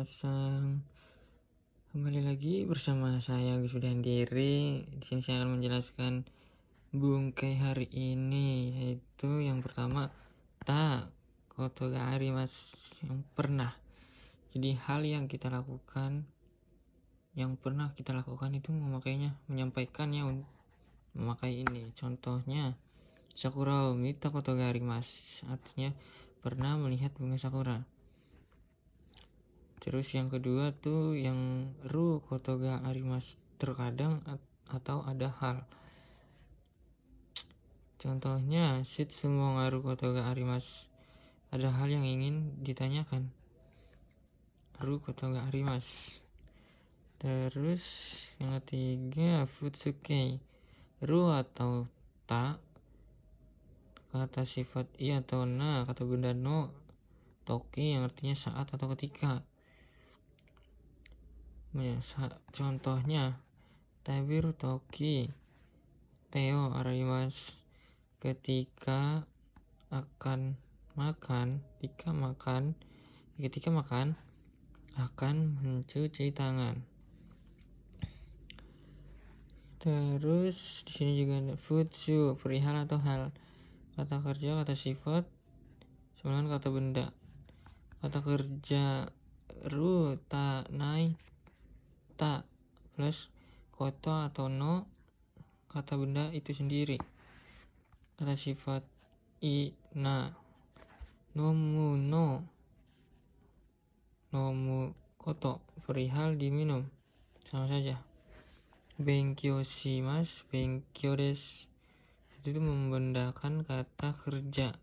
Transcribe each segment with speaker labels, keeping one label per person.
Speaker 1: Minasang, kembali lagi bersama saya Agus Widihandiri. Di sini saya akan menjelaskan bungkai hari ini, yaitu yang pertama ta koto ga arimasu, yang pernah. Jadi hal yang kita lakukan, yang pernah kita lakukan itu memakainya, menyampaikannya memakai ini. Contohnya sakura o mita koto ga arimasu, artinya pernah melihat bunga sakura. Terus yang kedua tuh yang ru koto ga arimasu, terkadang atau ada hal. Contohnya shitsumo ga aru koto ga arimasu, ada hal yang ingin ditanyakan. Ru koto ga arimasu. Terus yang ketiga futsuke, ru atau ta, kata sifat i atau na, kata benda no, toki yang artinya saat atau ketika. Contohnya tabiru toki teo arimasu, ketika makan akan mencuci tangan. Terus di sini juga ada futsu, perihal atau hal. Kata kerja, kata sifat sama dengan kata benda. Kata kerja ru ta nai ta plus koto atau no, kata benda itu sendiri. Kata sifat i na, nomu koto, perihal diminum, sama saja. Benkyou shimasu, benkyou desu, itu membendakan kata kerja.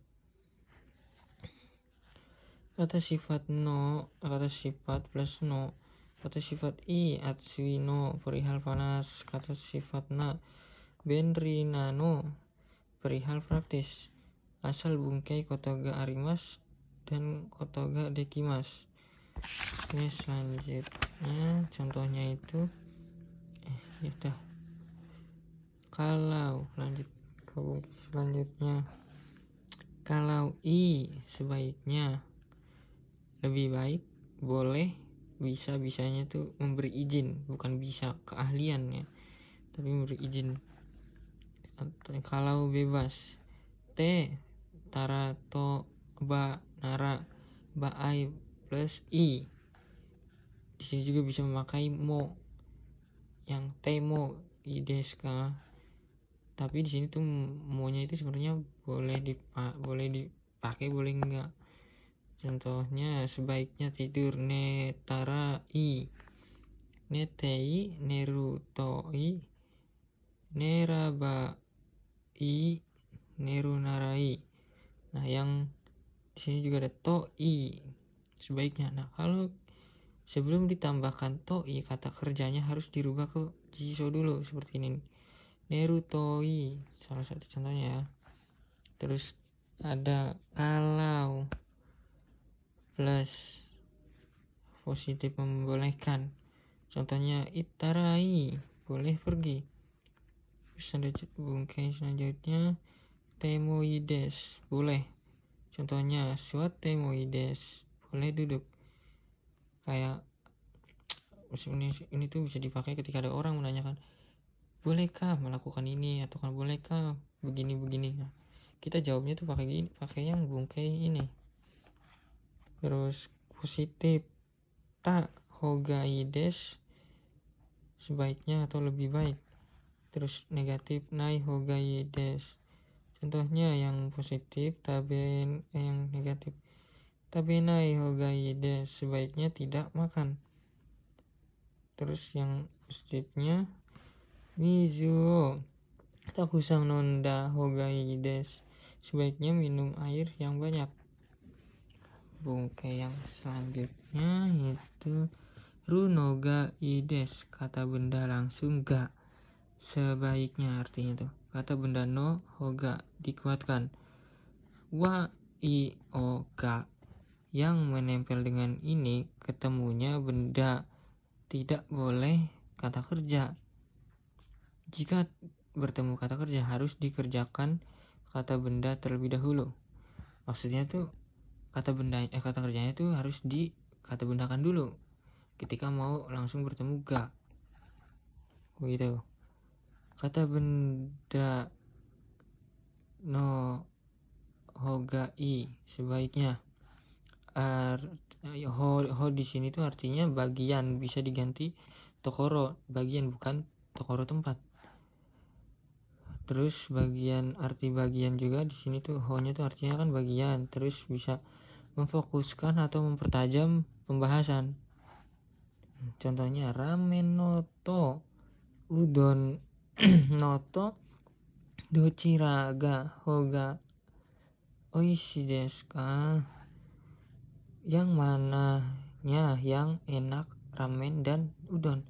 Speaker 1: Kata sifat no, kata sifat plus no, kata sifat i atsui no, perihal panas. Kata sifat na benri na no, perihal praktis. Asal bungkai koto ga arimasu dan koto ga dekimasu. Ini selanjutnya contohnya itu udah. Kalau lanjut ke bungkai selanjutnya, kalau i sebaiknya, lebih baik, boleh, bisanya tuh memberi izin, bukan bisa keahlian ya, tapi memberi izin. Kalau bebas, te tara to ba nara ba ai plus i. Di sini juga bisa memakai mo, yang temo i desu ka. Tapi di sini tuh mo-nya itu sebenarnya boleh dipakai, boleh enggak. Contohnya sebaiknya tidur ne tara i, ne tei, neru to i, neraba i, neru narai. Nah, yang di sini juga ada to i, sebaiknya. Nah, kalau sebelum ditambahkan to i, kata kerjanya harus dirubah ke jiso dulu, seperti ini. Neru to i, salah satu contohnya ya. Terus ada kalau plus positif membolehkan. Contohnya itarai, boleh pergi. Terus ada bungkai selanjutnya temoi desu, boleh. Contohnya suatemoi desu, boleh duduk. Kayak ini tuh bisa dipakai ketika ada orang menanyakan, bolehkah melakukan ini, atau kan bolehkah begini. Nah, kita jawabnya tuh pakai yang bungkai ini. Terus positif ta hogai desu, sebaiknya atau lebih baik. Terus negatif nai hogai desu. Contohnya yang positif yang negatif tabe nai hogai desu, sebaiknya tidak makan. Terus yang positifnya mizu o takusang nonda hogai desu, sebaiknya minum air yang banyak. Bungkai yang selanjutnya yaitu ru no ga i desu, kata benda langsung ga, sebaiknya artinya tuh. Kata benda no hoga, dikuatkan. Wa i o ga, yang menempel dengan ini ketemunya benda, tidak boleh kata kerja. Jika bertemu kata kerja harus dikerjakan kata benda terlebih dahulu. Maksudnya tuh kata kerjanya tuh harus kata bendakan dulu, ketika mau langsung bertemu ga, begitu. Kata benda no hogai sebaiknya ho di sini tuh artinya bagian, bisa diganti tokoro, bagian bukan tokoro tempat. Terus arti bagian juga di sini tuh ho-nya tuh artinya kan bagian, terus bisa memfokuskan atau mempertajam pembahasan. Contohnya ramen noto udon noto dochira ga hoga oishi desu ka? Yang mananya yang enak, ramen dan udon?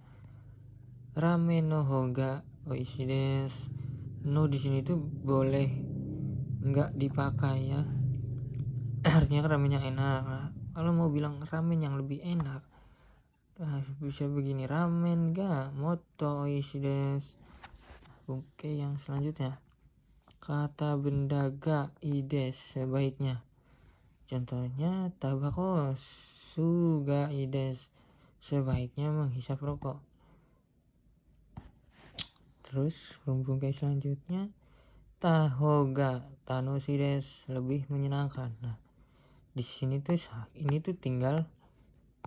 Speaker 1: Ramen no hoga oishi desu. No di sini tuh boleh nggak dipakai ya. Artinya kan ramen yang enak. Nah, kalau mau bilang ramen yang lebih enak, bisa begini, ramen ga moto oishi desu. Oke, yang selanjutnya kata benda ga ides sebaiknya. Contohnya tabako su ga ides, sebaiknya menghisap rokok. Terus bungkai selanjutnya tahoga tanoshi desu, lebih menyenangkan. Nah, di sini tuh ini tuh tinggal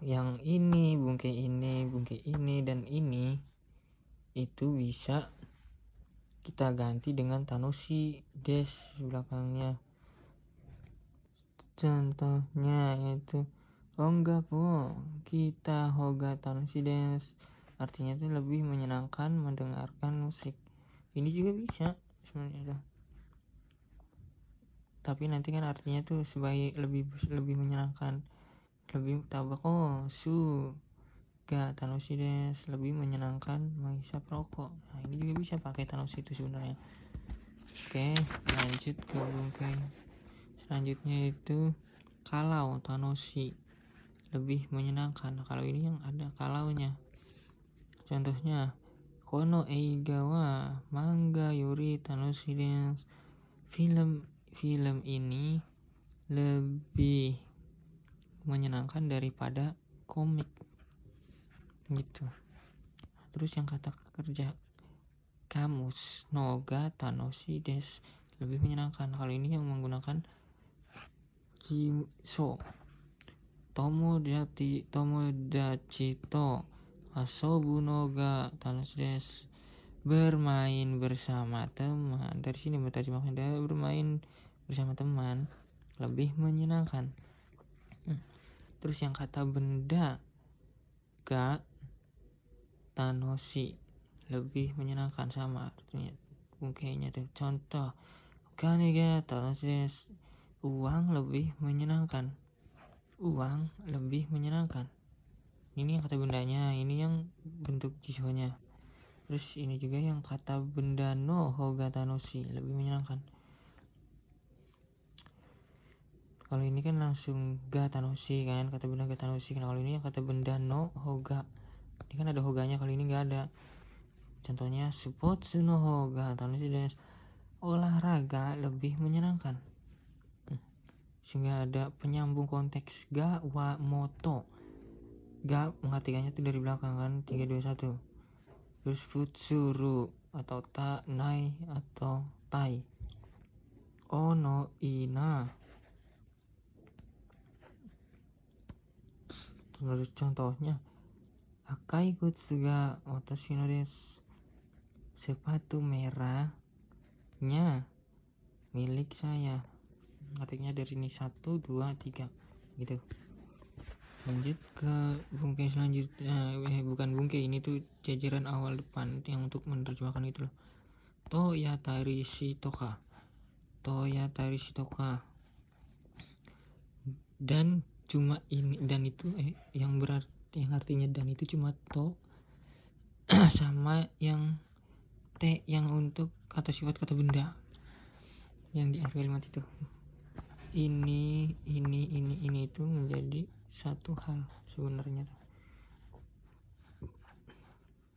Speaker 1: yang ini, bungkai ini dan ini itu bisa kita ganti dengan tanoshi desu belakangnya. Contohnya yaitu ongaku kita hoga tanoshi desu, artinya itu lebih menyenangkan mendengarkan musik. Ini juga bisa sebenarnya tuh, tapi nanti kan artinya tuh sebaik lebih menyenangkan, lebih tabako su ga tanoshi desu, lebih menyenangkan menghisap rokok. Nah, ini juga bisa pakai tanoshi itu sebenarnya. Oke, lanjut ke bungkai selanjutnya itu kalau tanoshi, lebih menyenangkan. Kalau ini yang ada kalaunya. Contohnya kono eiga wa manga yori tanoshi desu, film ini lebih menyenangkan daripada komik gitu. Terus yang kata kerja kamus noga tanoshi desu, lebih menyenangkan. Kalau ini yang menggunakan kiso tomodachi to asobu noga tanoshi desu, bermain bersama teman. Dari sini berterjemahkan dari bermain bersama teman lebih menyenangkan. Terus yang kata benda ga tanoshi, lebih menyenangkan, sama artinya bungkainya tuh. Contoh kane ga tanoshi desu, uang lebih menyenangkan. Uang lebih menyenangkan. Ini yang kata bendanya, ini yang bentuk jihonya. Terus ini juga yang kata benda no hoga tanoshi, lebih menyenangkan. Kalau ini kan langsung ga tanoshi kan, kata benda ga tanoshi. Kalau ini yang kata benda no hoga, ini kan ada hoganya, kalau ini nggak ada. Contohnya sportsu no hoga tanoshi desu, olahraga lebih menyenangkan. Sehingga ada penyambung konteks ga wa moto. Ga mengartikannya itu dari belakang kan, 3 2 1. Terus futsuru atau ta nai atau tai. Ono ina. Terus contohnya akai kutsu ga watashi no desu, sepatu merahnya milik saya. Artinya dari ini 1 2 3 gitu. Lanjut ke bungkai selanjutnya, bukan bungkai, ini tuh jajaran awal depan yang untuk menerjemahkan itu loh. Toyatari shitoka, toyatari shitoka, dan cuma ini, dan itu yang berarti, yang artinya dan itu cuma to sama yang t yang untuk kata sifat kata benda yang di akhir kalimat itu. Ini itu menjadi satu hal sebenarnya.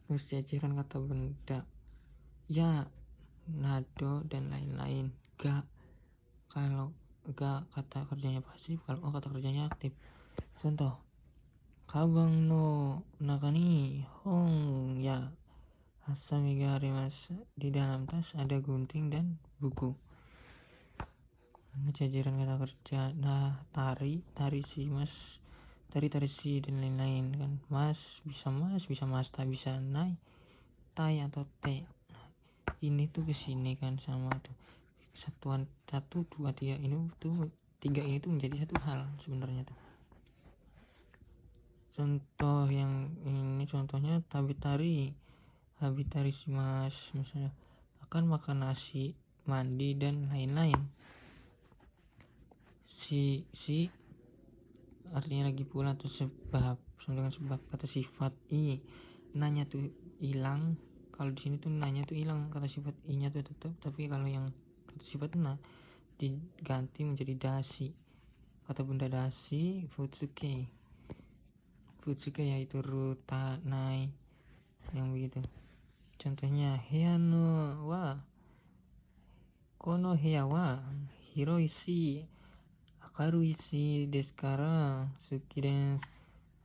Speaker 1: Terus jajaran kata benda ya, nado dan lain-lain. Ga, kalau ga kata kerjanya pasif, kalau kata kerjanya aktif. Contoh kabang no naka ni hong ya asami ga arimasu. Di dalam tas ada gunting dan buku. Jajaran kata kerja. Nah, tari si mas, tari si dan lain-lain kan. Mas, bisa mas, tak bisa nai, tai atau te. Ini tuh kesini kan sama tuh satuan 1, 2, 3 ini tuh 3 ini tuh menjadi satu hal sebenarnya tuh. Contoh yang ini contohnya habitari si mas misalnya akan makan nasi, mandi dan lain-lain. Si artinya lagi pula atau sebab, sama dengan sebab. Kata sifat i nanya tuh hilang. Kalau di sini tuh nanya tuh hilang, kata sifat i nya tuh tetap, tapi kalau yang kata sifat na diganti menjadi dasi. Kata benda dasi futsuke yaitu ruta nai yang begitu. Contohnya heano wa kono heya wa hiroi shi akarui shi desu kara suki desu.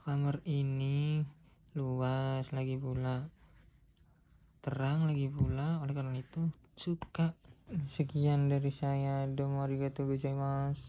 Speaker 1: Kamar ini luas lagi pula terang lagi pula, oleh karena itu suka. Sekian dari saya, domo arigatou gozaimasu.